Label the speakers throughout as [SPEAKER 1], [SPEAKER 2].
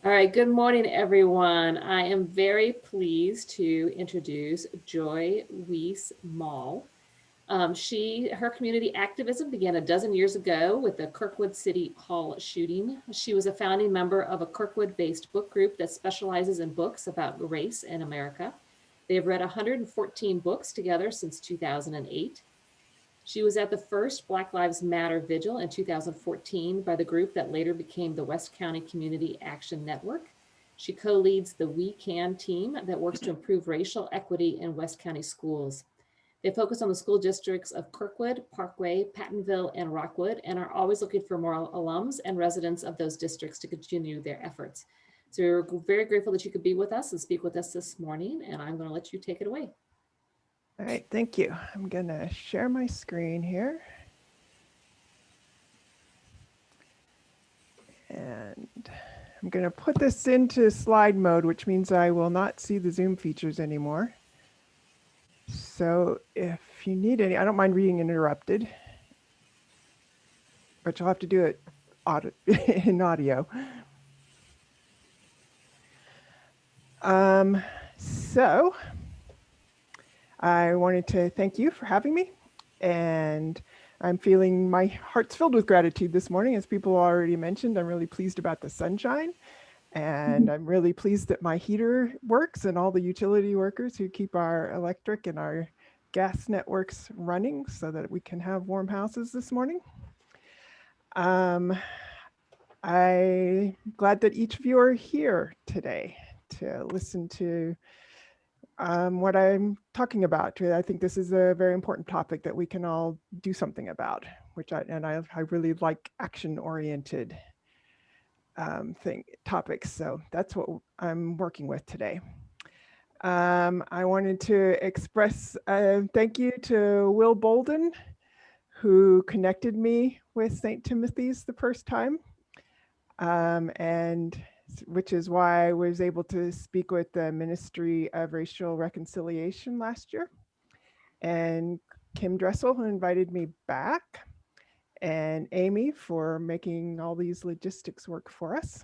[SPEAKER 1] All right, good morning, everyone. I am very pleased to introduce Joy Weiss Mall. Her community activism began a dozen years ago with the Kirkwood City Hall shooting. She was a founding member of a Kirkwood-based book group that specializes in books about race in America. They have read 114 books together since 2008. She was at the first Black Lives Matter vigil in 2014 by the group that later became the West County Community Action Network. She co leads the We Can team that works to improve racial equity in West County schools. They focus on the school districts of Kirkwood, Parkway, Pattonville, and Rockwood, and are always looking for more alums and residents of those districts to continue their efforts. So we're very grateful that you could be with us and speak with us this morning, and I'm going to let you take it away.
[SPEAKER 2] All right, thank you. I'm going to share my screen here. And I'm going to put this into slide mode, which means I will not see the Zoom features anymore. So if you need any, I don't mind being interrupted, but you'll have to do it in audio. So I wanted to thank you for having me, and I'm feeling my heart's filled with gratitude this morning. As people already mentioned, I'm really pleased about the sunshine, and I'm really pleased that my heater works and all the utility workers who keep our electric and our gas networks running so that we can have warm houses this morning. I'm glad that each of you are here today to listen to what I'm talking about. I think this is a very important topic that we can all do something about, I really like action-oriented topics. So that's what I'm working with today. I wanted to express a thank you to Will Bolden, who connected me with St. Timothy's the first time, and which is why I was able to speak with the Ministry of Racial Reconciliation last year. And Kim Dressel, who invited me back, and Amy for making all these logistics work for us.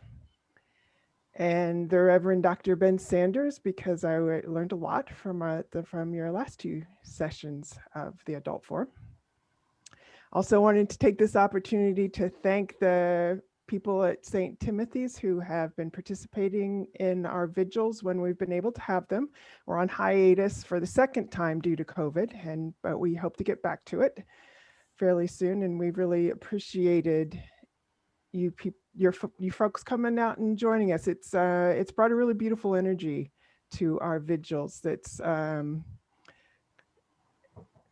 [SPEAKER 2] And the Reverend Dr. Ben Sanders, because I learned a lot from your last two sessions of the Adult Forum. Also wanted to take this opportunity to thank the people at St. Timothy's who have been participating in our vigils when we've been able to have them. We're on hiatus for the second time due to COVID, but we hope to get back to it fairly soon. And we've really appreciated you folks coming out and joining us. It's brought a really beautiful energy to our vigils that's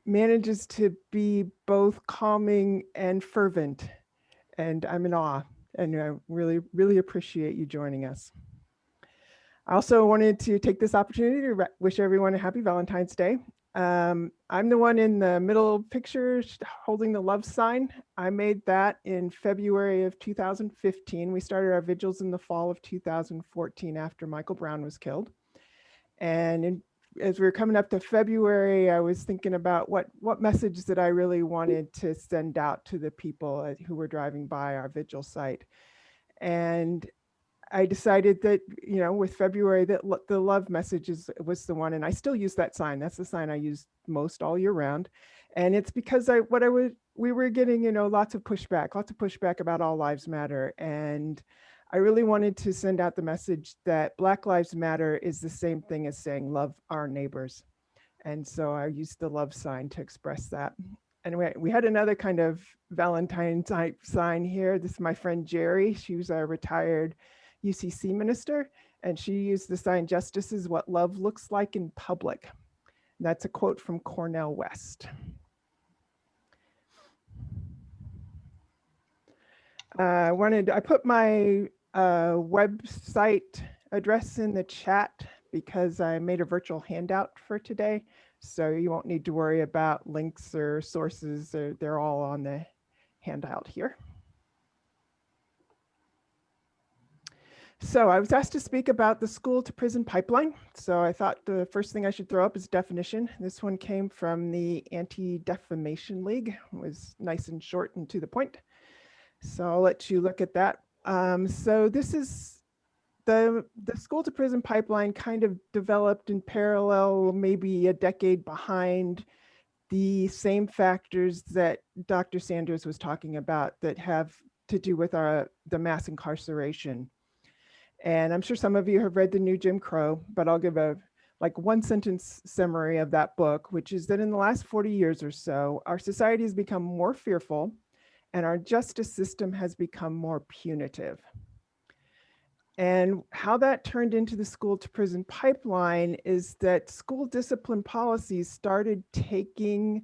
[SPEAKER 2] manages to be both calming and fervent. And I'm in awe, and I really, really appreciate you joining us. I also wanted to take this opportunity to wish everyone a happy Valentine's Day. I'm the one in the middle picture holding the love sign. I made that in February of 2015. We started our vigils in the fall of 2014 after Michael Brown was killed. And as we were coming up to February, I was thinking about what message that I really wanted to send out to the people who were driving by our vigil site. And I decided that, with February, that the love message was the one. And I still use that sign. That's the sign I use most all year round. And it's because we were getting, lots of pushback about all lives matter. And I really wanted to send out the message that Black Lives Matter is the same thing as saying love our neighbors. And so I used the love sign to express that. And we had another kind of Valentine type sign here. This is my friend Jerry. She was a retired UCC minister, and she used the sign, "Justice is what love looks like in public." And that's a quote from Cornell West. I put my website address in the chat because I made a virtual handout for today. So you won't need to worry about links or sources. They're all on the handout here. So I was asked to speak about the school to prison pipeline. So I thought the first thing I should throw up is definition. This one came from the Anti-Defamation League. It was nice and short and to the point. So I'll let you look at that. So this is the school to prison pipeline kind of developed in parallel, maybe a decade behind the same factors that Dr. Sanders was talking about that have to do with the mass incarceration. And I'm sure some of you have read The New Jim Crow, but I'll give a like one sentence summary of that book, which is that in the last 40 years or so, our society has become more fearful and our justice system has become more punitive. And how that turned into the school to prison pipeline is that school discipline policies started taking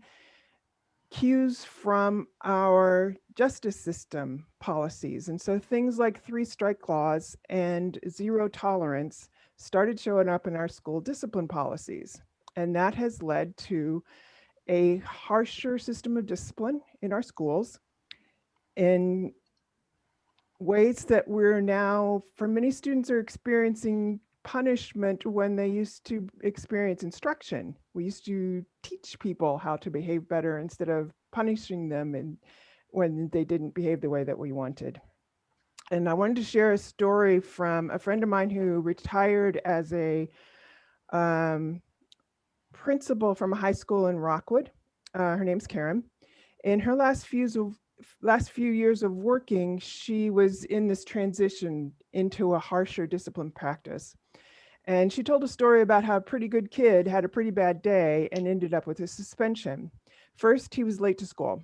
[SPEAKER 2] cues from our justice system policies. And so things like 3-strike laws and zero tolerance started showing up in our school discipline policies. And that has led to a harsher system of discipline in our schools in ways that we're now, for many students, are experiencing punishment when they used to experience instruction. We used to teach people how to behave better instead of punishing them and when they didn't behave the way that we wanted. And I wanted to share a story from a friend of mine who retired as a principal from a high school in Rockwood. Her name's Karen. In her last few years of working, she was in this transition into a harsher discipline practice. And she told a story about how a pretty good kid had a pretty bad day and ended up with a suspension. First, he was late to school.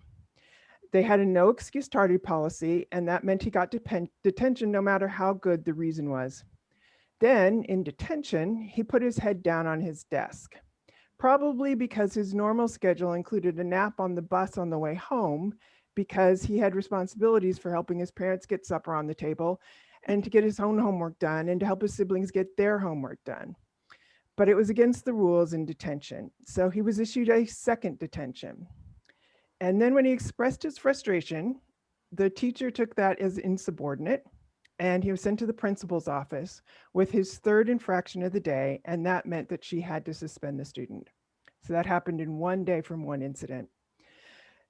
[SPEAKER 2] They had a no excuse tardy policy, and that meant he got detention no matter how good the reason was. Then, in detention, he put his head down on his desk, probably because his normal schedule included a nap on the bus on the way home, because he had responsibilities for helping his parents get supper on the table and to get his own homework done and to help his siblings get their homework done. But it was against the rules in detention, so he was issued a second detention. And then when he expressed his frustration, the teacher took that as insubordinate and he was sent to the principal's office with his third infraction of the day, and that meant that she had to suspend the student. So that happened in one day from one incident.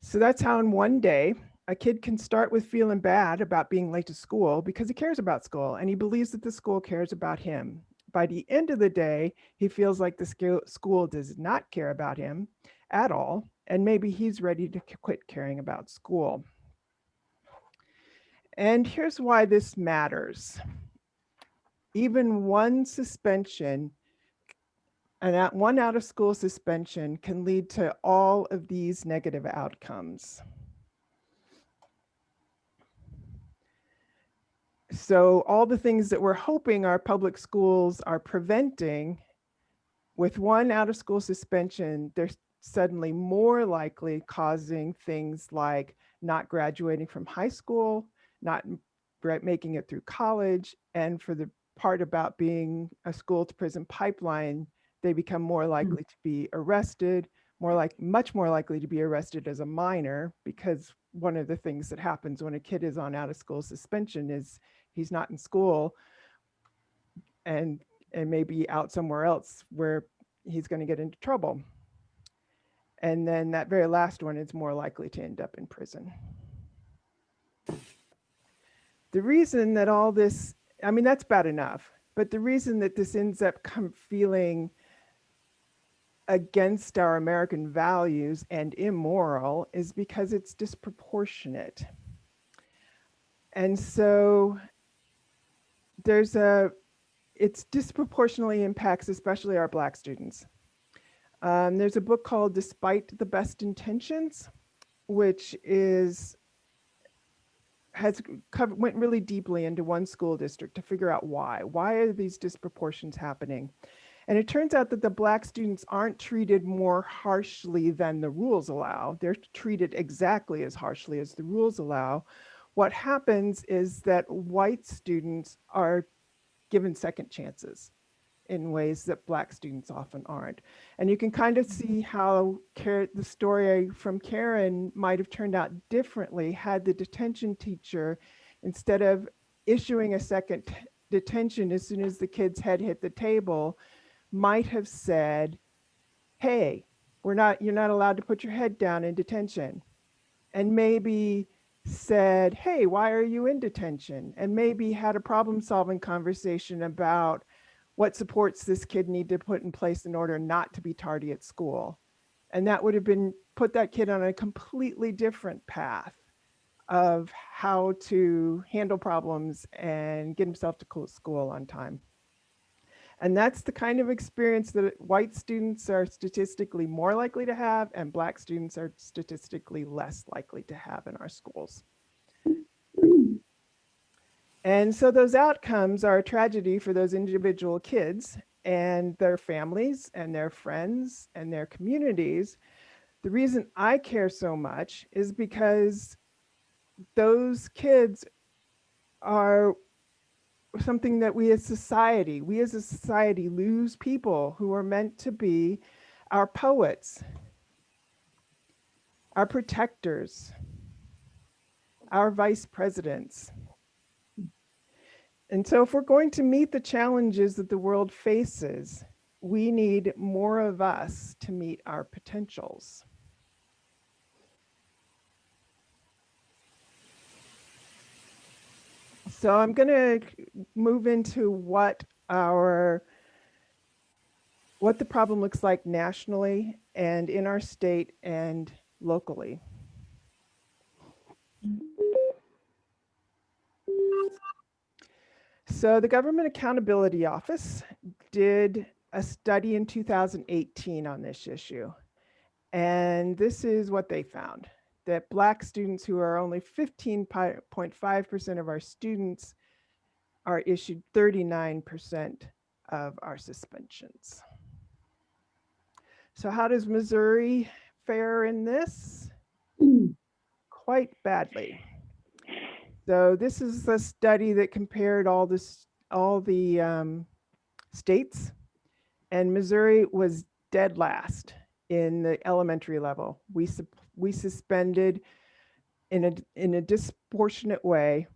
[SPEAKER 2] So that's how in one day, a kid can start with feeling bad about being late to school because he cares about school and he believes that the school cares about him. By the end of the day, he feels like the school does not care about him at all, and maybe he's ready to quit caring about school. And here's why this matters. Even one suspension, and that one out of school suspension, can lead to all of these negative outcomes. So all the things that we're hoping our public schools are preventing, with one out of school suspension, they're suddenly more likely causing things like not graduating from high school, not making it through college, and for the part about being a school to prison pipeline, they become more likely to be arrested, much more likely to be arrested as a minor, because one of the things that happens when a kid is on out of school suspension is he's not in school and maybe out somewhere else where he's going to get into trouble. And then that very last one is more likely to end up in prison. The reason that all this, I mean, that's bad enough, but the reason that this ends up feeling against our American values and immoral is because it's disproportionate. And so it's disproportionately impacts especially our Black students. There's a book called Despite the Best Intentions, which went really deeply into one school district to figure out why. Why are these disproportions happening? And it turns out that the Black students aren't treated more harshly than the rules allow. They're treated exactly as harshly as the rules allow. What happens is that white students are given second chances in ways that Black students often aren't. And you can kind of see how the story from Karen might have turned out differently had the detention teacher, instead of issuing a second detention as soon as the kid's head hit the table, might have said, hey, you're not allowed to put your head down in detention. And maybe said, hey, why are you in detention? And maybe had a problem-solving conversation about what supports this kid need to put in place in order not to be tardy at school. And that would have been put that kid on a completely different path of how to handle problems and get himself to school on time. And that's the kind of experience that white students are statistically more likely to have, and Black students are statistically less likely to have in our schools. And so those outcomes are a tragedy for those individual kids and their families and their friends and their communities. The reason I care so much is because those kids are something that we as a society lose people who are meant to be our poets, our protectors, our vice presidents. And so if we're going to meet the challenges that the world faces, we need more of us to meet our potentials. So I'm going to move into what the problem looks like nationally and in our state and locally. So the Government Accountability Office did a study in 2018 on this issue. And this is what they found, that Black students, who are only 15.5% of our students, are issued 39% of our suspensions. So how does Missouri fare in this? Quite badly. So this is a study that compared all the states, and Missouri was dead last in the elementary level. We suspended in a disproportionate way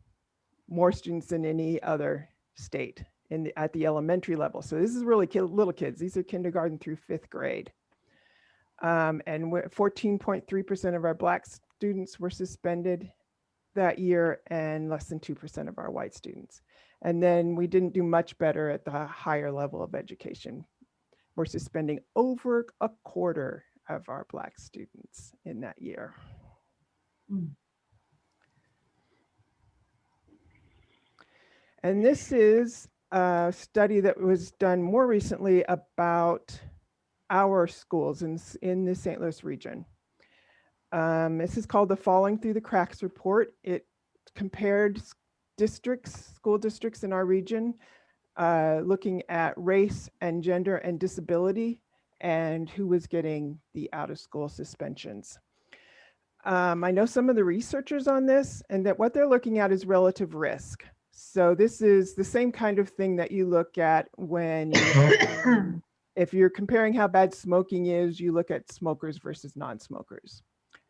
[SPEAKER 2] more students than any other state at the elementary level. So this is really little kids. These are kindergarten through 5th grade. And 14.3% of our Black students were suspended that year, and less than 2% of our white students. And then we didn't do much better at the higher level of education. We're suspending over a quarter of our Black students in that year. And this is a study that was done more recently about our schools in the St. Louis region. This is called the Falling Through the Cracks report. It compared school districts in our region, looking at race and gender and disability, and who was getting the out-of-school suspensions. I know some of the researchers on this, and that what they're looking at is relative risk. So this is the same kind of thing that you look at when if you're comparing how bad smoking is, you look at smokers versus non-smokers.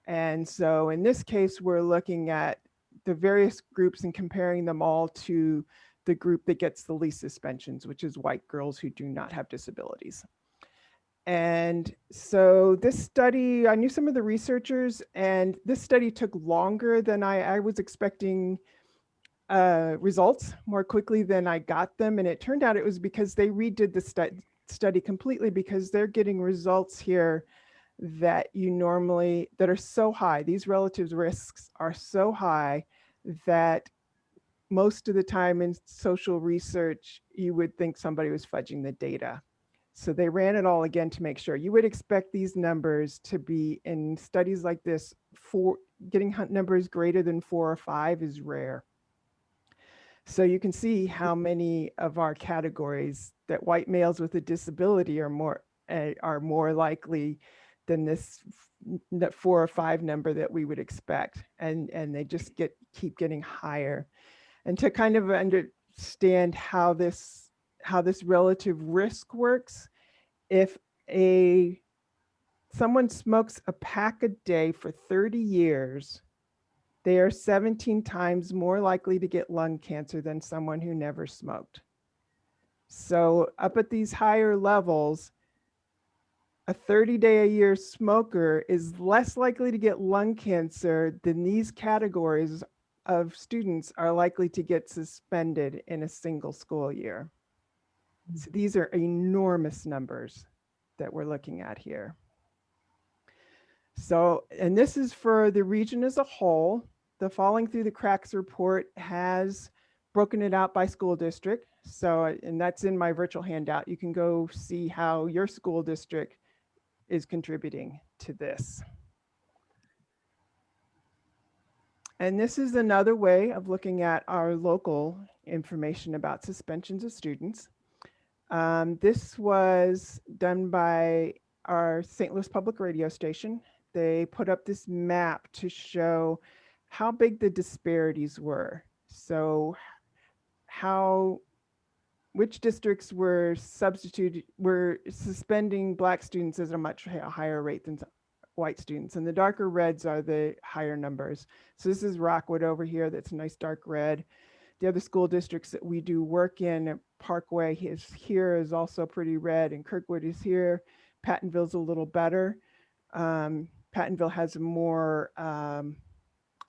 [SPEAKER 2] And so in this case, we're looking at the various groups and comparing them all to the group that gets the least suspensions, which is white girls who do not have disabilities. And so this study, I knew some of the researchers, and this study took longer than I was expecting results more quickly than I got them. And it turned out it was because they redid the study completely, because they're getting results here that that are so high. These relative risks are so high that most of the time in social research, you would think somebody was fudging the data. So they ran it all again to make sure. You would expect these numbers to be, in studies like this, getting numbers greater than 4 or 5 is rare. So you can see how many of our categories that white males with a disability are more likely than this 4 or 5 number that we would expect. And they just keep getting higher. And to kind of understand how this relative risk works, if someone smokes a pack a day for 30 years, they are 17 times more likely to get lung cancer than someone who never smoked. So up at these higher levels, A 30-day-a-year smoker is less likely to get lung cancer than these categories of students are likely to get suspended in a single school year. So these are enormous numbers that we're looking at here. So, and this is for the region as a whole. The Falling Through the Cracks report has broken it out by school district. So, and that's in my virtual handout. You can go see how your school district is contributing to this. And this is another way of looking at our local information about suspensions of students. This was done by our St. Louis Public Radio station. They put up this map to show how big the disparities were. So which districts were suspending Black students at a much higher rate than white students. And the darker reds are the higher numbers. So this is Rockwood over here. That's a nice dark red. The other school districts that we do work in, Parkway is here, is also pretty red, and Kirkwood is here. Pattonville's a little better. Pattonville has more, of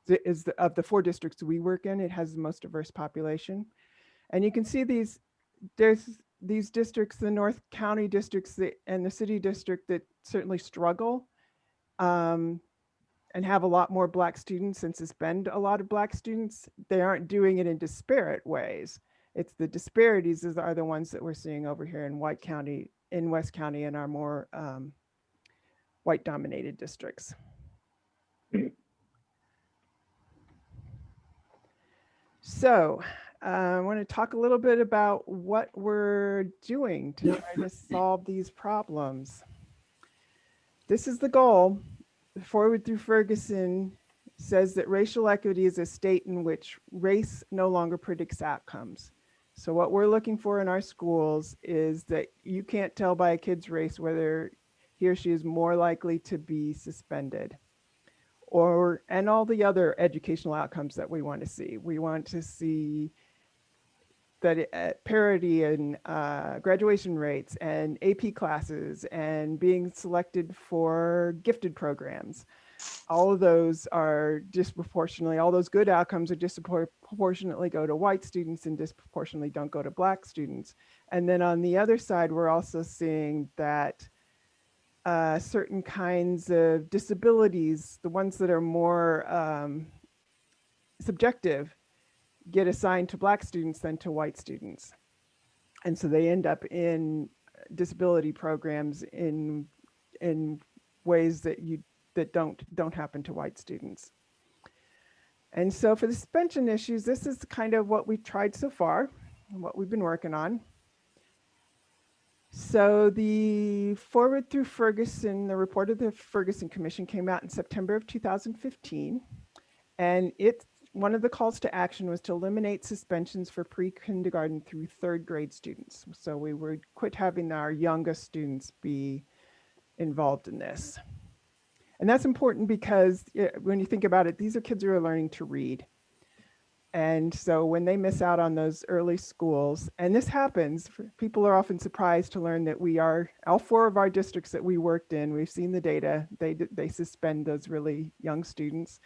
[SPEAKER 2] the 4 districts we work in, it has the most diverse population. And you can see there's these districts, the North County districts and the city district that certainly struggle and have a lot more Black students and suspend a lot of Black students. They aren't doing it in disparate ways. It's the disparities are the ones that we're seeing over here in White County, in West County, and our more white dominated districts. So I want to talk a little bit about what we're doing to try to solve these problems. This is the goal. Forward Through Ferguson says that racial equity is a state in which race no longer predicts outcomes. So what we're looking for in our schools is that you can't tell by a kid's race whether he or she is more likely to be suspended, and all the other educational outcomes that we want to see. We want to see that parity in graduation rates and AP classes and being selected for gifted programs. All of those are disproportionately, all those good outcomes are disproportionately go to white students and disproportionately don't go to Black students. And then on the other side, we're also seeing that certain kinds of disabilities, the ones that are more subjective, get assigned to Black students than to white students. And so they end up in disability programs in ways that don't happen to white students. And so for the suspension issues, this is kind of what we've tried so far and what we've been working on. So the Forward Through Ferguson, the report of the Ferguson Commission came out in September of 2015. And one of the calls to action was to eliminate suspensions for pre-kindergarten through 3rd grade students. So we would quit having our youngest students be involved in this. And that's important because when you think about it, these are kids who are learning to read. And so when they miss out on those early schools, and this happens, people are often surprised to learn that all 4 of our districts that we worked in, we've seen the data, they suspend those really young students.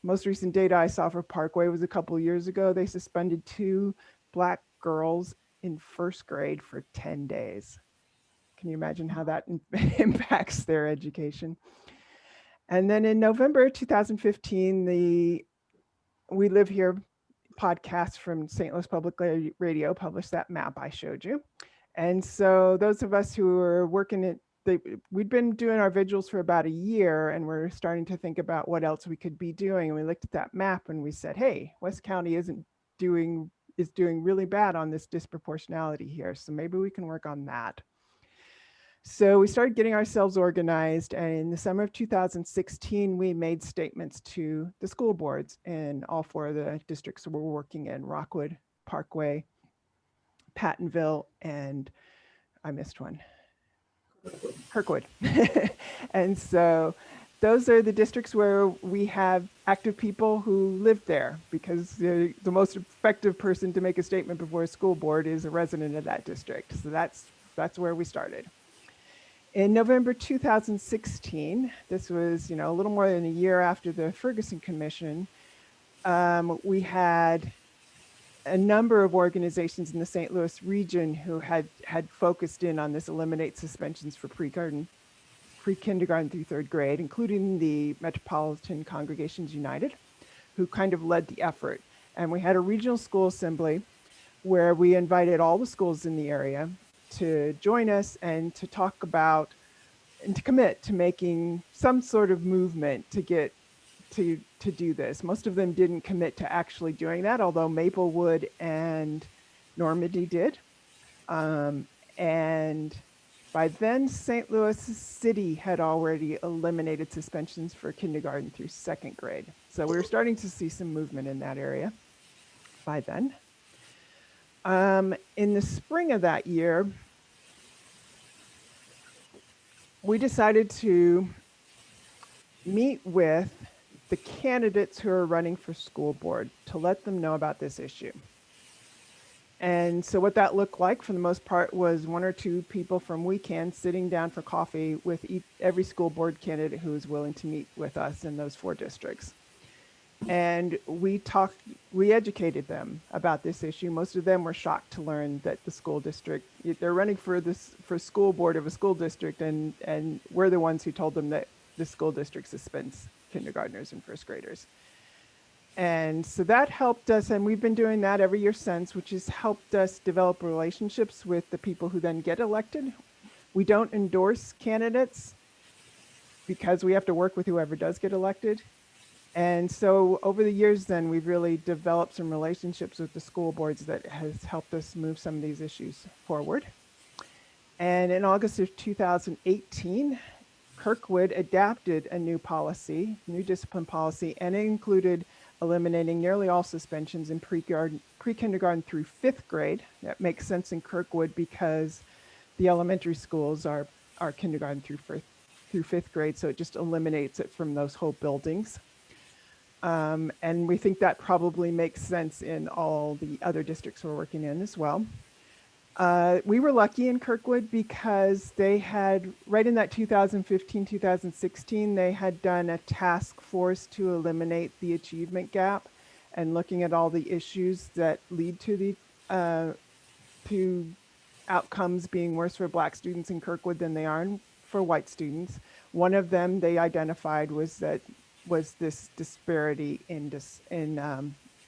[SPEAKER 2] Most recent data I saw for Parkway was a couple of years ago. They suspended 2 Black girls in 1st grade for 10 days. Can you imagine how that impacts their education? And then in November 2015, We Live Here podcast from St. Louis Public Radio published that map I showed you. And so those of us who were working we'd been doing our vigils for about a year, and we're starting to think about what else we could be doing. And we looked at that map and we said, hey, West County is doing really bad on this disproportionality here. So maybe we can work on that. So we started getting ourselves organized, and in the summer of 2016, we made statements to the school boards in all 4 of the districts we're working in: Rockwood, Parkway, Pattonville, and I missed one, Kirkwood. And so those are the districts where we have active people who live there, because the most effective person to make a statement before a school board is a resident of that district. So that's where we started. In November 2016, this was, a little more than a year after the Ferguson Commission, we had a number of organizations in the St. Louis region who had focused in on this eliminate suspensions for pre-kindergarten through third grade, including the Metropolitan Congregations United, who kind of led the effort. And we had a regional school assembly where we invited all the schools in the area to join us and to talk about and to commit to making some sort of movement to get to do this. Most of them didn't commit to actually doing that, although Maplewood and Normandy did. And by then, St. Louis City had already eliminated suspensions for kindergarten through second grade. So we were starting to see some movement in that area by then. In the spring of that year, we decided to meet with the candidates who are running for school board to let them know about this issue. And so what that looked like for the most part was one or two people from WeCan sitting down for coffee with every school board candidate who was willing to meet with us in those 4 districts. And we educated them about this issue. Most of them were shocked to learn that the school district, they're running for school board of a school district, and we're the ones who told them that the school district suspends kindergartners and first graders. And so that helped us, and we've been doing that every year since, which has helped us develop relationships with the people who then get elected. We don't endorse candidates because we have to work with whoever does get elected. And so over the years then, we've really developed some relationships with the school boards that has helped us move some of these issues forward. And in August of 2018, Kirkwood adapted a new discipline policy, and it included eliminating nearly all suspensions in pre-kindergarten through 5th grade. That makes sense in Kirkwood because the elementary schools are kindergarten through 5th grade, so it just eliminates it from those whole buildings. And we think that probably makes sense in all the other districts we're working in as well. We were lucky in Kirkwood because they had, right in that 2015, 2016, they had done a task force to eliminate the achievement gap and looking at all the issues that lead to to outcomes being worse for Black students in Kirkwood than they are for white students. One of them they identified was this disparity in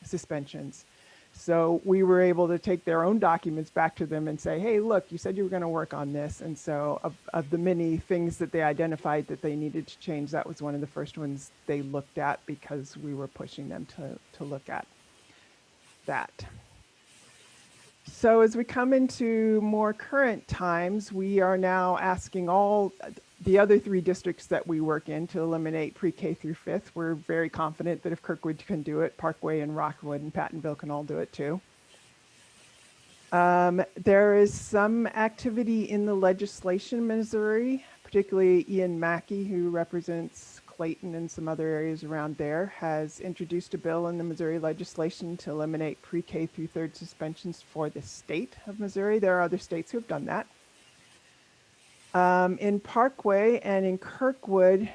[SPEAKER 2] suspensions. So we were able to take their own documents back to them and say, hey, look, you said you were going to work on this. And so of the many things that they identified that they needed to change, that was one of the first ones they looked at because we were pushing them to look at that. So as we come into more current times, we are now asking all the other 3 districts that we work in to eliminate pre-K through 5th. We're very confident that if Kirkwood can do it, Parkway and Rockwood and Pattonville can all do it too. There is some activity in the legislation in Missouri, particularly Ian Mackey, who represents Clayton and some other areas around there, has introduced a bill in the Missouri legislation to eliminate pre-K through 3rd suspensions for the state of Missouri. There are other states who have done that. In Parkway and in Kirkwood,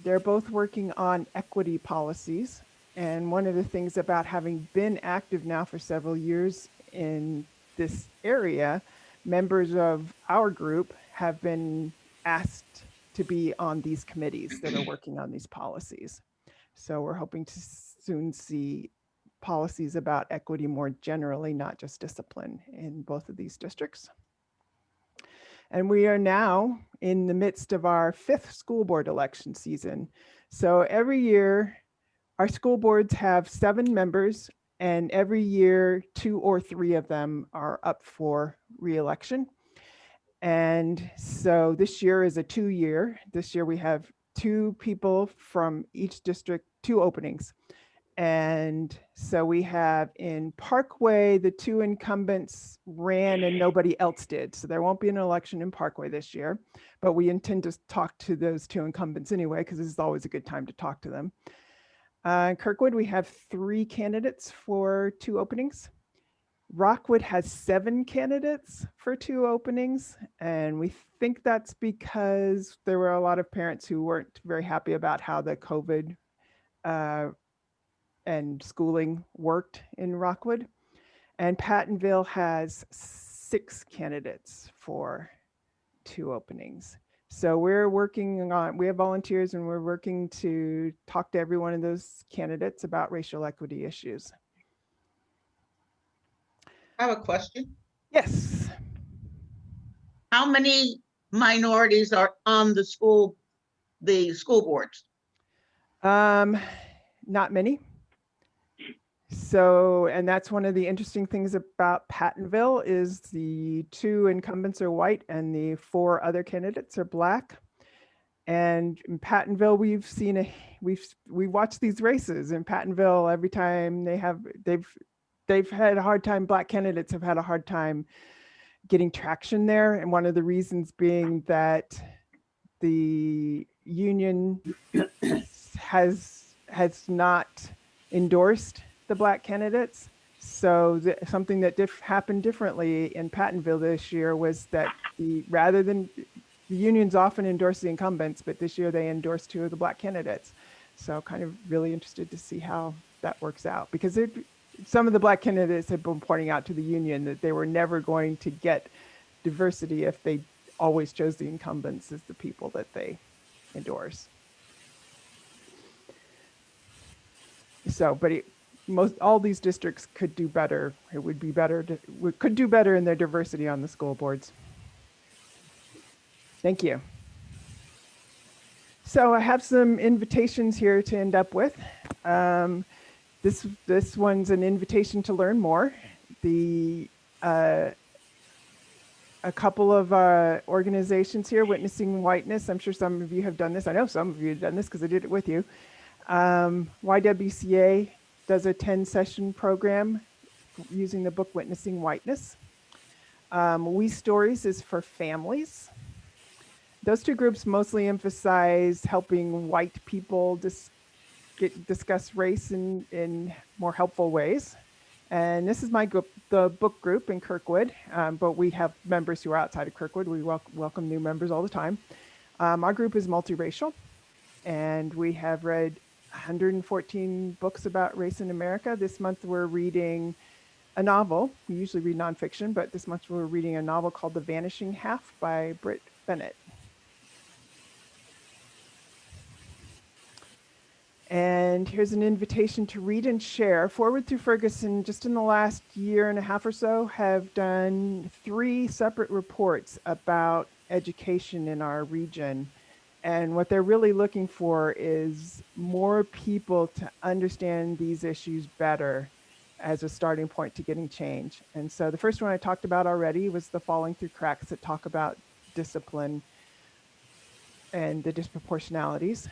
[SPEAKER 2] they're both working on equity policies. And one of the things about having been active now for several years in this area, members of our group have been asked to be on these committees that are working on these policies. So we're hoping to soon see policies about equity more generally, not just discipline, in both of these districts. And we are now in the midst of our 5th school board election season. So every year, our school boards have 7 members, and every year, 2 or 3 of them are up for re-election. And so this year is a 2-year. This year we have 2 people from each district, 2 openings. And so we have in Parkway, the 2 incumbents ran and nobody else did. So there won't be an election in Parkway this year, but we intend to talk to those 2 incumbents anyway, because this is always a good time to talk to them. In Kirkwood, we have 3 candidates for 2 openings. Rockwood has 7 candidates for 2 openings, and we think that's because there were a lot of parents who weren't very happy about how the COVID uh, and schooling worked in Rockwood. And Pattonville has 6 candidates for 2 openings. So we have volunteers and we're working to talk to every one of those candidates about racial equity issues.
[SPEAKER 3] I have a question.
[SPEAKER 2] Yes.
[SPEAKER 3] How many minorities are on the school boards?
[SPEAKER 2] Not many. So, and that's one of the interesting things about Pattonville is the 2 incumbents are white and the 4 other candidates are black. And in Pattonville, we've watched these races in Pattonville. Every time they've had a hard time. Black candidates have had a hard time getting traction there, and one of the reasons being that the union has not endorsed the black candidates. So something that happened differently in Pattonville this year was that rather than the unions often endorse the incumbents, but this year they endorsed 2 of the black candidates. So kind of really interested to see how that works out, because some of the black candidates have been pointing out to the union that they were never going to get diversity if they always chose the incumbents as the people that they endorse. So, but all these districts could do better. It would be better could do better in their diversity on the school boards. Thank you. So I have some invitations here to end up with. This one's an invitation to learn more. A couple of organizations here, Witnessing Whiteness. I'm sure some of you have done this. I know some of you have done this because I did it with you. YWCA does a 10-session program using the book Witnessing Whiteness. We Stories is for families. Those 2 groups mostly emphasize helping white people discuss race in more helpful ways. And this is my group, the book group in Kirkwood, but we have members who are outside of Kirkwood. We welcome new members all the time. Our group is multiracial, and we have read 114 books about race in America. This month we're reading a novel. We usually read nonfiction, but this month we're reading a novel called The Vanishing Half by Britt Bennett. And here's an invitation to read and share. Forward Through Ferguson, just in the last year and a half or so, have done 3 separate reports about education in our region. And what they're really looking for is more people to understand these issues better as a starting point to getting change. And so the first one I talked about already was the Falling Through Cracks, that talk about discipline and the disproportionalities.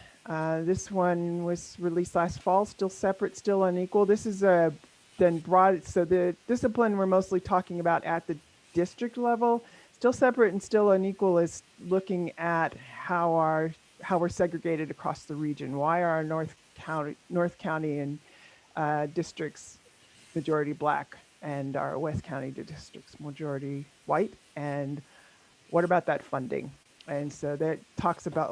[SPEAKER 2] This one was released last fall, still separate, still unequal. This is then broad. So the discipline we're mostly talking about at the district level. Still separate and still unequal is looking at how we're segregated across the region. Why are our North County and districts majority black, and our West County districts majority white? And what about that funding? And so that talks about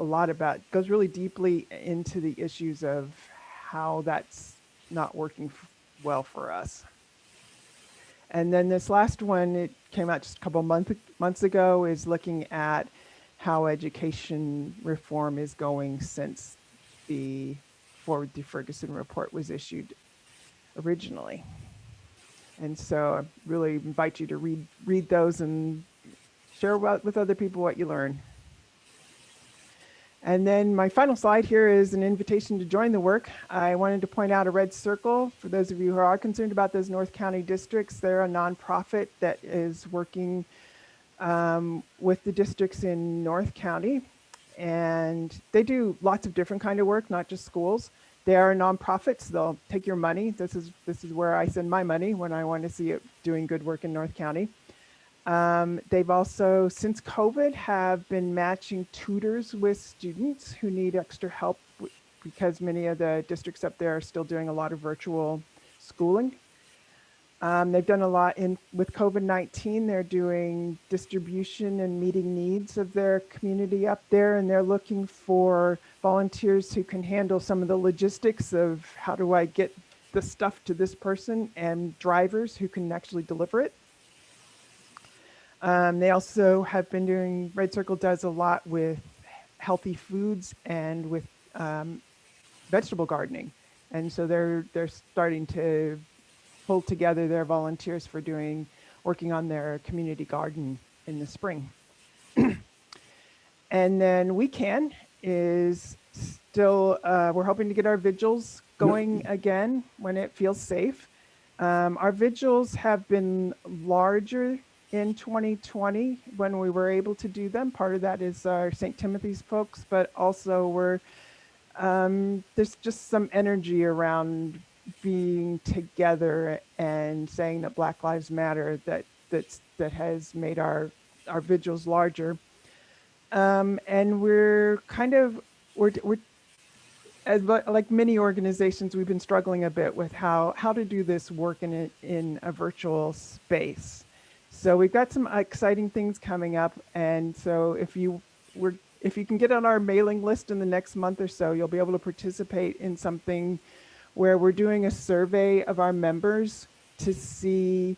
[SPEAKER 2] goes really deeply into the issues of how that's not working well for us. And then this last one, it came out just a couple months ago, is looking at how education reform is going since the Forward Through Ferguson report was issued originally. And so I really invite you to read those and share with other people what you learn. And then my final slide here is an invitation to join the work. I wanted to point out a red circle for those of you who are concerned about those North County districts. They're a nonprofit that is working with the districts in North County, and they do lots of different kind of work, not just schools. They are nonprofits. They'll take your money. This is where I send my money when I want to see it doing good work in North County. They've also, since COVID, have been matching tutors with students who need extra help because many of the districts up there are still doing a lot of virtual schooling. They've done a lot with COVID-19. They're doing distribution and meeting needs of their community up there, and they're looking for volunteers who can handle some of the logistics of how do I get the stuff to this person, and drivers who can actually deliver it. They also have been doing, Red Circle does a lot with healthy foods and with vegetable gardening. And so they're starting to pull together their volunteers for working on their community garden in the spring. And then weekend is still, we're hoping to get our vigils going again when it feels safe. Our vigils have been larger in 2020 when we were able to do them. Part of that is our St. Timothy's folks, but also there's just some energy around being together and saying that Black Lives Matter that has made our vigils larger. And we're as like many organizations, we've been struggling a bit with how to do this work in a virtual space. So we've got some exciting things coming up, and so if you can get on our mailing list in the next month or so, you'll be able to participate in something where we're doing a survey of our members to see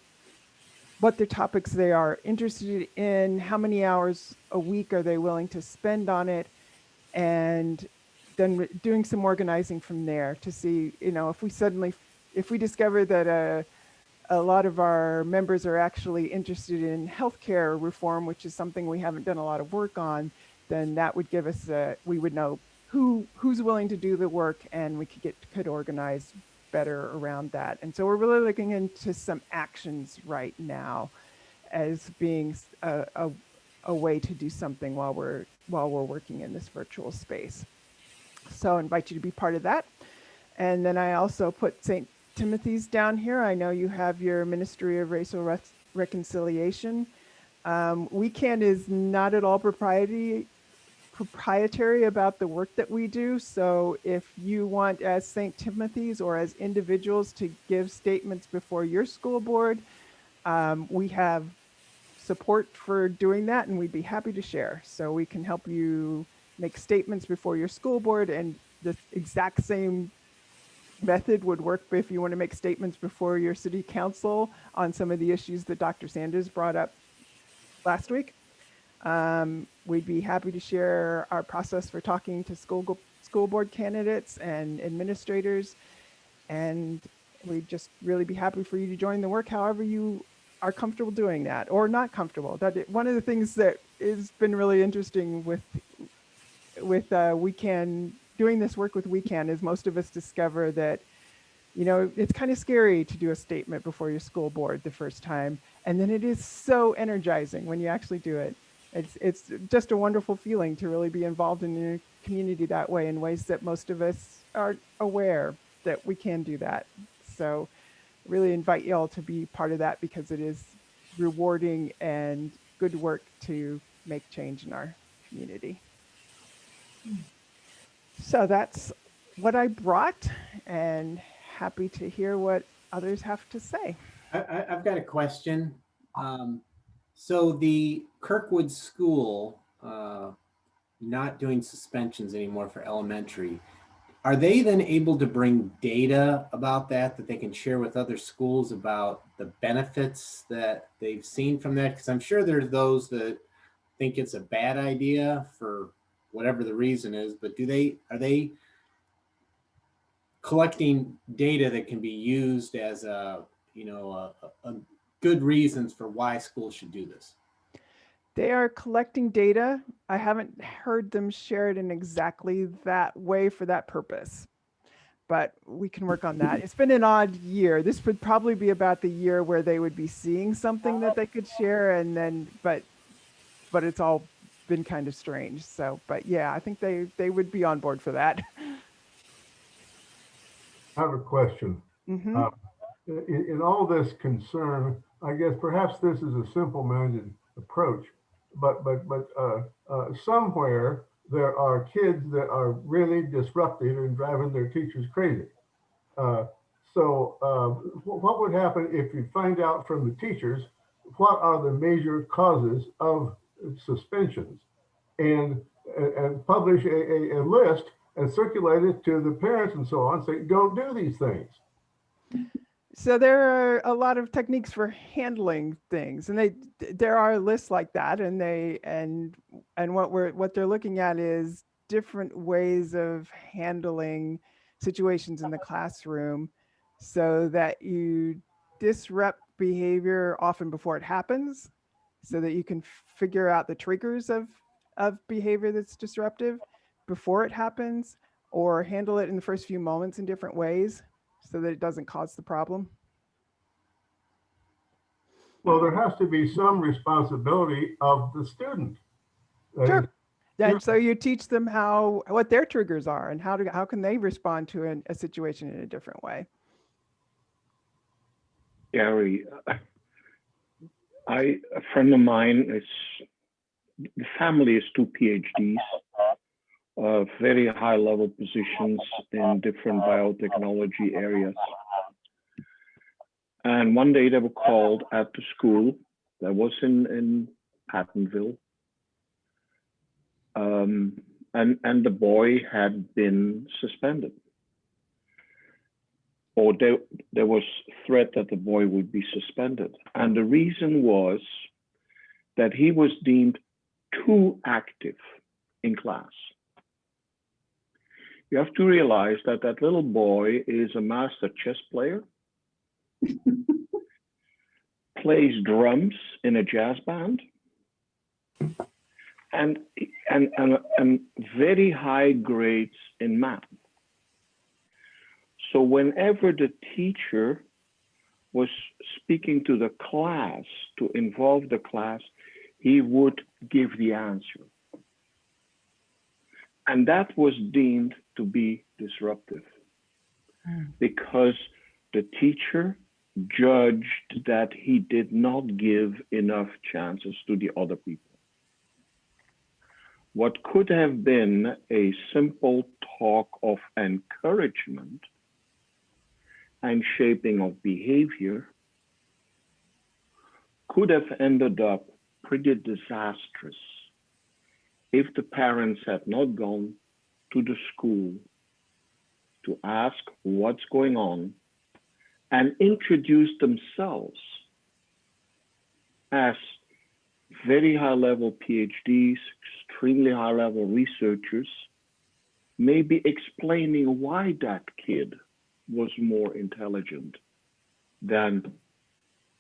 [SPEAKER 2] what their topics they are interested in, how many hours a week are they willing to spend on it, and then doing some organizing from there to see, if we discover that a lot of our members are actually interested in healthcare reform, which is something we haven't done a lot of work on, then that would give us we would know who's willing to do the work, and we could organize better around that. And so we're really looking into some actions right now as being a way to do something while we're working in this virtual space. So I invite you to be part of that. And then I also put St. Timothy's down here. I know you have your Ministry of Racial Reconciliation. WeCan is not at all proprietary about the work that we do. So if you want, as St. Timothy's or as individuals, to give statements before your school board, we have support for doing that, and we'd be happy to share. So we can help you make statements before your school board, and the exact same method would work if you want to make statements before your city council on some of the issues that Dr. Sanders brought up last week. We'd be happy to share our process for talking to school board candidates and administrators, and we'd just really be happy for you to join the work however you are comfortable doing that, or not comfortable. One of the things that has been really interesting with WeCan, doing this work with WeCan, is most of us discover that it's kind of scary to do a statement before your school board the first time, and then it is so energizing when you actually do it. It's just a wonderful feeling to really be involved in your community that way, in ways that most of us aren't aware that we can do that. So really invite y'all to be part of that, because it is rewarding and good work to make change in our community. So that's what I brought, and happy to hear what others have to say.
[SPEAKER 4] I've got a question. So the Kirkwood School not doing suspensions anymore for elementary, are they then able to bring data about that they can share with other schools about the benefits that they've seen from that? Because I'm sure there's those that think it's a bad idea for whatever the reason is, but are they collecting data that can be used as a good reasons for why schools should do this?
[SPEAKER 2] They are collecting data. I haven't heard them share it in exactly that way for that purpose, but we can work on that. It's been an odd year. This would probably be about the year where they would be seeing something that they could share, and then, but it's all been kind of strange. So, but yeah, I think they would be on board for that.
[SPEAKER 5] I have a question.
[SPEAKER 2] Mm-hmm.
[SPEAKER 5] In all this concern, I guess perhaps this is a simple-minded approach, but somewhere there are kids that are really disruptive and driving their teachers crazy. So what would happen if you find out from the teachers what are the major causes of suspensions and publish a list and circulate it to the parents and so on, say, go do these things.
[SPEAKER 2] So there are a lot of techniques for handling things, and there are lists like that, and what they're looking at is different ways of handling situations in the classroom so that you disrupt behavior often before it happens, so that you can figure out the triggers of behavior that's disruptive before it happens, or handle it in the first few moments in different ways so that it doesn't cause the problem.
[SPEAKER 5] Well, there has to be some responsibility of the student.
[SPEAKER 2] Sure.
[SPEAKER 5] Yeah.
[SPEAKER 2] And so you teach them what their triggers are and how can they respond to a situation in a different way.
[SPEAKER 6] Gary, a friend of mine the family is 2 PhDs, very high level positions in different biotechnology areas. And one day they were called at the school that was in Pattonville. And the boy had been suspended. Or there was threat that the boy would be suspended. And the reason was that he was deemed too active in class. You have to realize that that little boy is a master chess player, plays drums in a jazz band, and very high grades in math. So whenever the teacher was speaking to the class, to involve the class, he would give the answer. And that was deemed to be disruptive because the teacher judged that he did not give enough chances to the other people. What could have been a simple talk of encouragement and shaping of behavior could have ended up pretty disastrous if the parents had not gone to the school to ask what's going on and introduce themselves as very high level PhDs, extremely high level researchers, maybe explaining why that kid was more intelligent than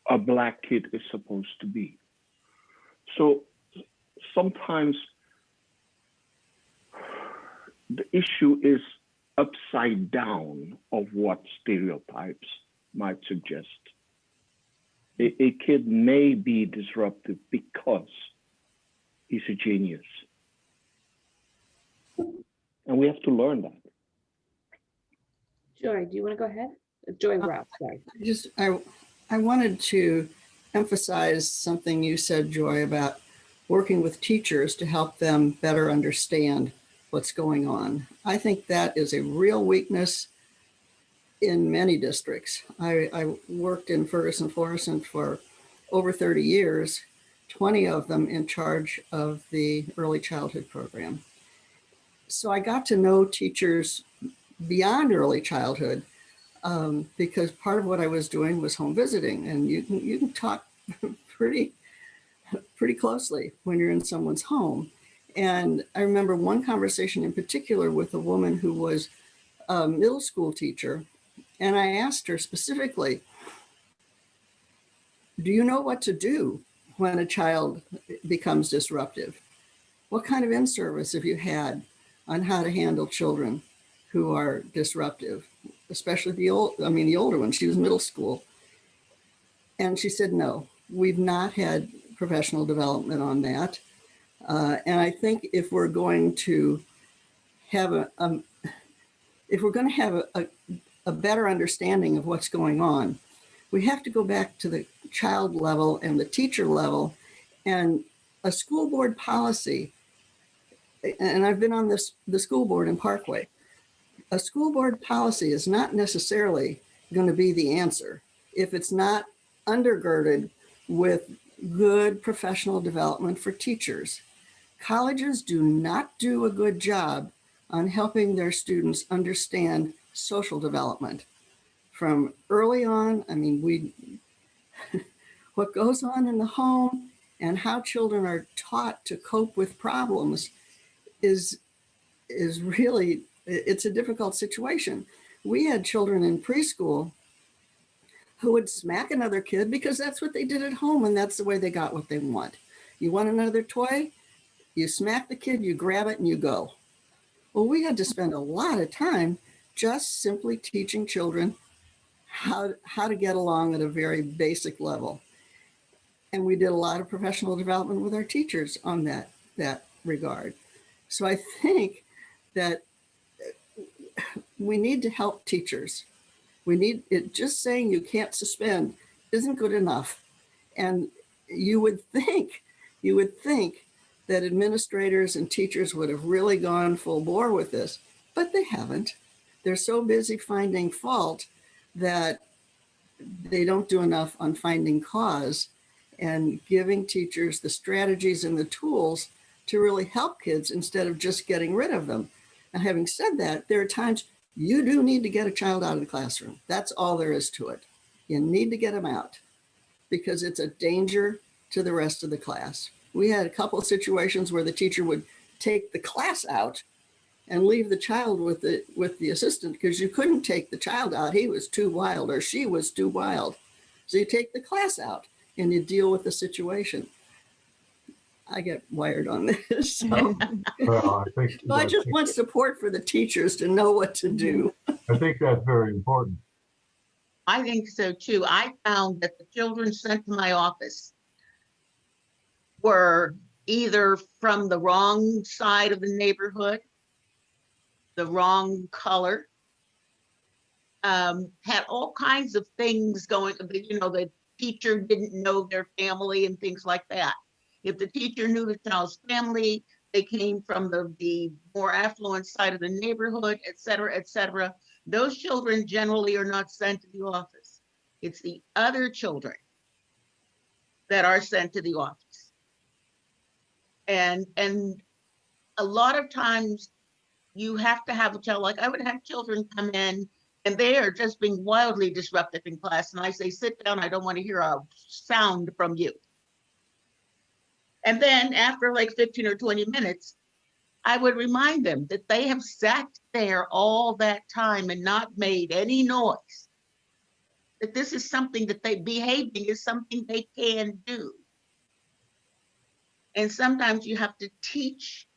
[SPEAKER 6] a black kid is supposed to be. So sometimes the issue is upside down of what stereotypes might suggest. A kid may be disruptive because he's a genius. And we have to learn that.
[SPEAKER 1] Joy, do you want to go ahead? Joy Rouse, sorry.
[SPEAKER 7] I wanted to emphasize something you said, Joy, about working with teachers to help them better understand what's going on. I think that is a real weakness in many districts. I worked in Ferguson Florissant for over 30 years, 20 of them in charge of the early childhood program. So I got to know teachers beyond early childhood because part of what I was doing was home visiting, and you can talk pretty closely when you're in someone's home. And I remember one conversation in particular with a woman who was a middle school teacher. And I asked her specifically, do you know what to do when a child becomes disruptive? What kind of in-service have you had on how to handle children who are disruptive, especially the older one? She was middle school. And she said, no, we've not had professional development on that. And I think if we're going to have a better understanding of what's going on, we have to go back to the child level and the teacher level, and a school board policy. And I've been on the school board in Parkway. A school board policy is not necessarily going to be the answer if it's not undergirded with good professional development for teachers. Colleges do not do a good job on helping their students understand social development. From early on, I mean, what goes on in the home and how children are taught to cope with problems is really, it's a difficult situation. We had children in preschool who would smack another kid because that's what they did at home and that's the way they got what they want. You want another toy? You smack the kid, you grab it and you go. Well, we had to spend a lot of time just simply teaching children how to get along at a very basic level. And we did a lot of professional development with our teachers on that regard. So I think that we need to help teachers. We need it. Just saying you can't suspend isn't good enough. And you would think that administrators and teachers would have really gone full bore with this, but they haven't. They're so busy finding fault that they don't do enough on finding cause and giving teachers the strategies and the tools to really help kids instead of just getting rid of them. Now, having said that, there are times you do need to get a child out of the classroom. That's all there is to it. You need to get them out because it's a danger to the rest of the class. We had a couple of situations where the teacher would take the class out and leave the child with the assistant because you couldn't take the child out. He was too wild or she was too wild. So you take the class out and you deal with the situation. I get wired on this. So,
[SPEAKER 5] Well,
[SPEAKER 7] so I just want support for the teachers to know what to do.
[SPEAKER 5] I think that's very important.
[SPEAKER 3] I think so too. I found that the children sent to my office were either from the wrong side of the neighborhood, the wrong color, had all kinds of things going, the teacher didn't know their family and things like that. If the teacher knew the child's family, they came from the more affluent side of the neighborhood, et cetera, et cetera. Those children generally are not sent to the office. It's the other children that are sent to the office. And a lot of times you have to have a child, like I would have children come in and they are just being wildly disruptive in class. And I say, sit down, I don't want to hear a sound from you. And then after like 15 or 20 minutes, I would remind them that they have sat there all that time and not made any noise. That this is something that behaving is something they can do. And sometimes you have to teach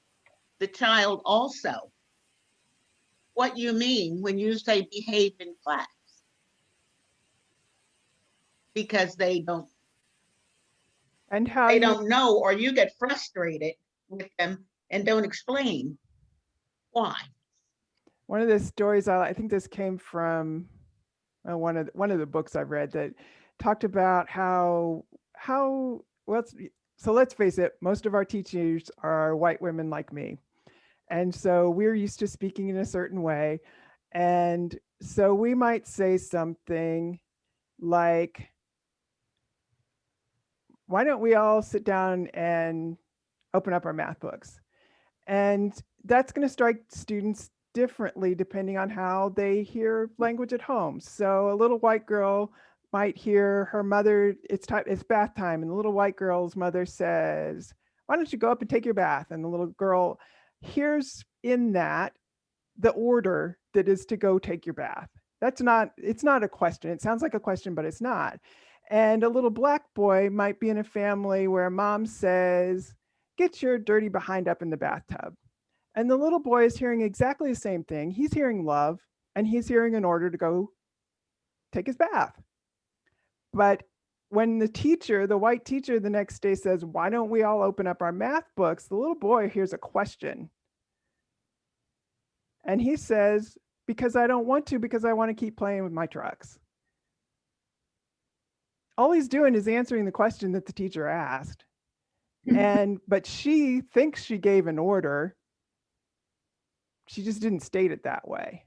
[SPEAKER 3] the child also what you mean when you say behave in class. Because they don't
[SPEAKER 2] And how
[SPEAKER 3] they
[SPEAKER 2] you,
[SPEAKER 3] don't know, or you get frustrated with them and don't explain why.
[SPEAKER 2] one of the stories, I think this came from one of the books I've read that talked about how well, so let's face it, most of our teachers are white women like me. And so we're used to speaking in a certain way. And so we might say something like, why don't we all sit down and open up our math books? And that's going to strike students differently depending on how they hear language at home. So a little white girl might hear her mother, it's bath time, and the little white girl's mother says, why don't you go up and take your bath? And the little girl hears in that the order that is to go take your bath. It's not a question. It sounds like a question, but it's not. And a little black boy might be in a family where mom says, get your dirty behind up in the bathtub. And the little boy is hearing exactly the same thing. He's hearing love and he's hearing an order to go take his bath. But when the white teacher the next day says, why don't we all open up our math books? The little boy hears a question. And he says, because I don't want to, because I want to keep playing with my trucks. All he's doing is answering the question that the teacher asked. But she thinks she gave an order. She just didn't state it that way.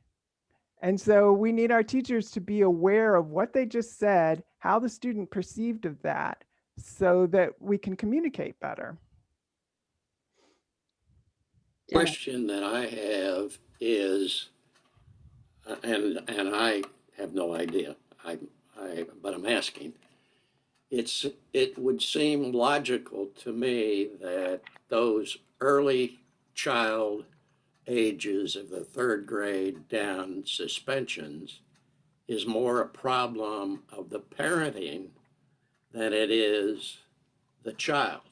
[SPEAKER 2] And so we need our teachers to be aware of what they just said, how the student perceived of that, so that we can communicate better.
[SPEAKER 1] Dennis.
[SPEAKER 8] Question that I have is, and I have no idea, but I'm asking. It would seem logical to me that those early child ages of the third grade down suspensions is more a problem of the parenting than it is the child,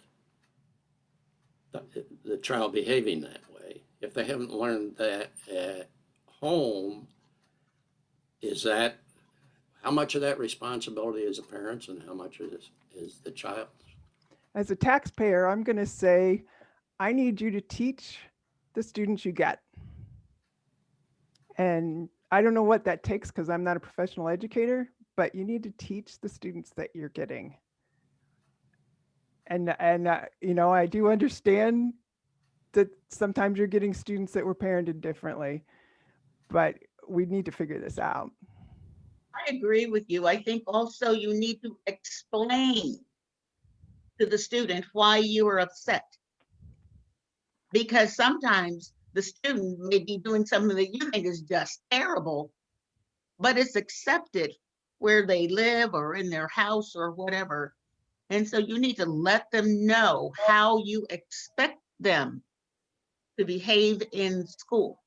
[SPEAKER 8] the child behaving that way. If they haven't learned that at home, is that, how much of that responsibility is the parents and how much is the child?
[SPEAKER 2] As a taxpayer, I'm going to say, I need you to teach the students you get. And I don't know what that takes because I'm not a professional educator, but you need to teach the students that you're getting. And you know, I do understand that sometimes you're getting students that were parented differently, but we need to figure this out.
[SPEAKER 3] I agree with you. I think also you need to explain to the student why you are upset. Because sometimes the student may be doing something that you think is just terrible, but it's accepted where they live or in their house or whatever. And so you need to let them know how you expect them to behave in school.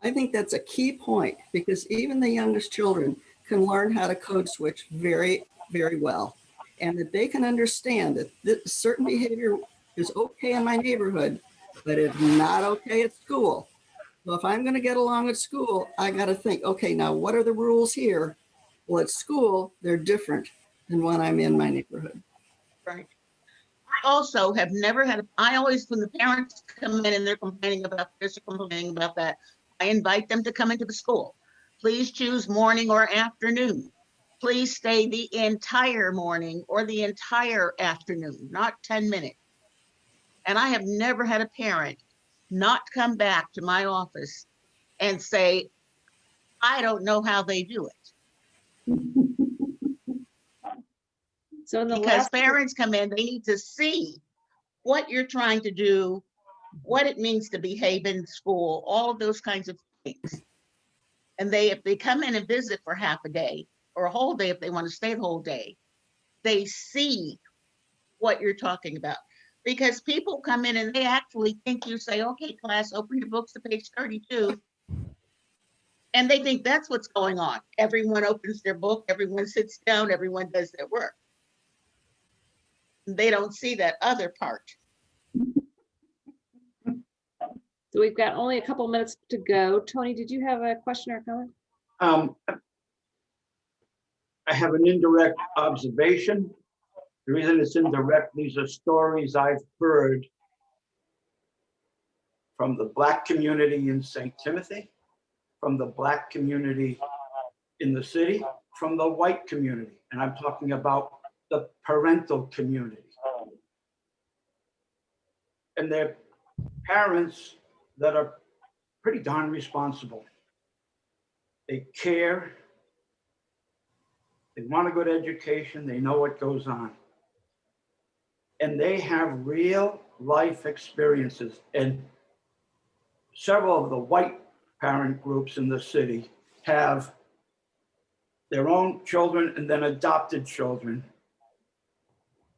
[SPEAKER 7] I think that's a key point because even the youngest children can learn how to code switch very, very well. And that they can understand that certain behavior is okay in my neighborhood, but it's not okay at school. So if I'm going to get along at school, I got to think, okay, now what are the rules here? Well, at school, they're different than when I'm in my neighborhood.
[SPEAKER 3] Right. I also have never had, I always, when the parents come in and they're complaining about this or complaining about that, I invite them to come into the school. Please choose morning or afternoon. Please stay the entire morning or the entire afternoon, not 10 minutes. And I have never had a parent not come back to my office and say, I don't know how they do it.
[SPEAKER 1] So in the
[SPEAKER 3] Because
[SPEAKER 1] last,
[SPEAKER 3] parents come in, they need to see what you're trying to do, what it means to behave in school, all of those kinds of things. And if they come in and visit for half a day or a whole day, if they want to stay the whole day, they see what you're talking about. Because people come in and they actually think you say, okay, class, open your books to page 32. And they think that's what's going on. Everyone opens their book, everyone sits down, everyone does their work. They don't see that other part.
[SPEAKER 1] so we've got only a couple minutes to go. Tony, did you have a question or comment?
[SPEAKER 9] I have an indirect observation. The reason it's indirect, these are stories I've heard from the Black community in St. Timothy, from the Black community in the city, from the white community. And I'm talking about the parental community. And they're parents that are pretty darn responsible. They care. They want a good education. They know what goes on. And they have real life experiences. And several of the white parent groups in the city have their own children and then adopted children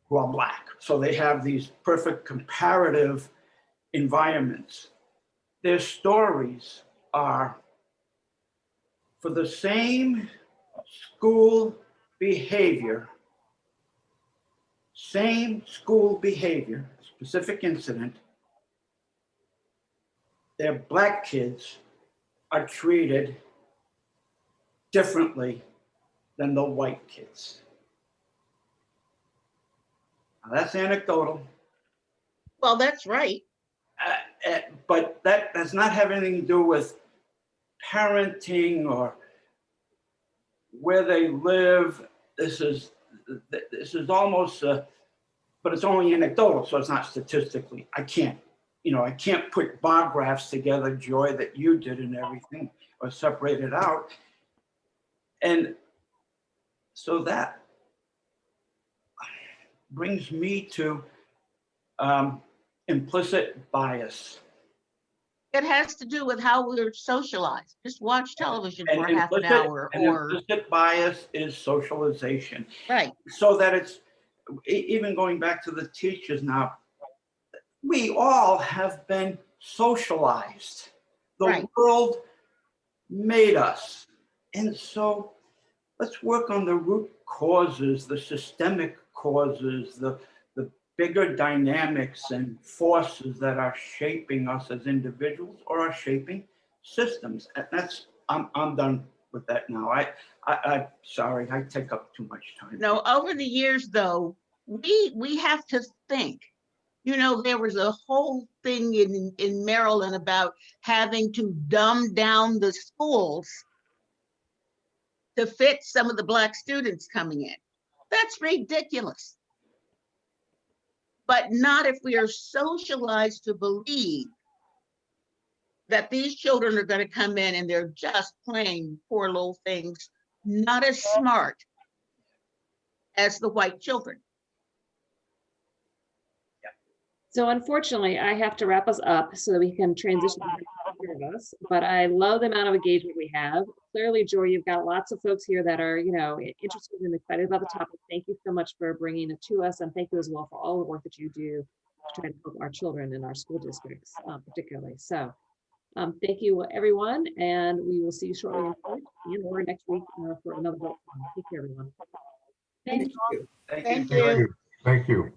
[SPEAKER 9] who are Black. So they have these perfect comparative environments. Their stories are for the same school behavior, specific incident, their Black kids are treated differently than the white kids. Now, that's anecdotal.
[SPEAKER 3] Well, that's right.
[SPEAKER 9] But that does not have anything to do with parenting or where they live. This is almost, but it's only anecdotal, so it's not statistically. I can't put bar graphs together, Joy, that you did and everything, or separated out. And so that brings me to implicit bias.
[SPEAKER 3] It has to do with how we're socialized. Just watch television for
[SPEAKER 9] And
[SPEAKER 3] half an hour or,
[SPEAKER 9] implicit bias is socialization.
[SPEAKER 3] right,
[SPEAKER 9] So that it's, even going back to the teachers now, we all have been socialized. The
[SPEAKER 3] Right.
[SPEAKER 9] world made us. And so let's work on the root causes, the systemic causes, the bigger dynamics and forces that are shaping us as individuals or are shaping systems. And that's, I'm done with that now. I'm sorry, I take up too much time.
[SPEAKER 3] no, over the years though, we have to think. You know, there was a whole thing in Maryland about having to dumb down the schools to fit some of the Black students coming in. That's ridiculous. But not if we are socialized to believe that these children are going to come in and they're just plain poor little things, not as smart as the white children.
[SPEAKER 1] So unfortunately, I have to wrap us up so that we can transition to the rest of us. But I love the amount of engagement we have. Clearly, Joy, you've got lots of folks here that are, interested and excited about the topic. Thank you so much for bringing it to us, and thank you as well for all the work that you do to try to help our children in our school districts, particularly. So, thank you, everyone, and we will see you shortly or next week for another vote. Take care, everyone.
[SPEAKER 7] Thank you.
[SPEAKER 9] Thank
[SPEAKER 3] Thank
[SPEAKER 9] you.
[SPEAKER 3] you.
[SPEAKER 5] Thank you.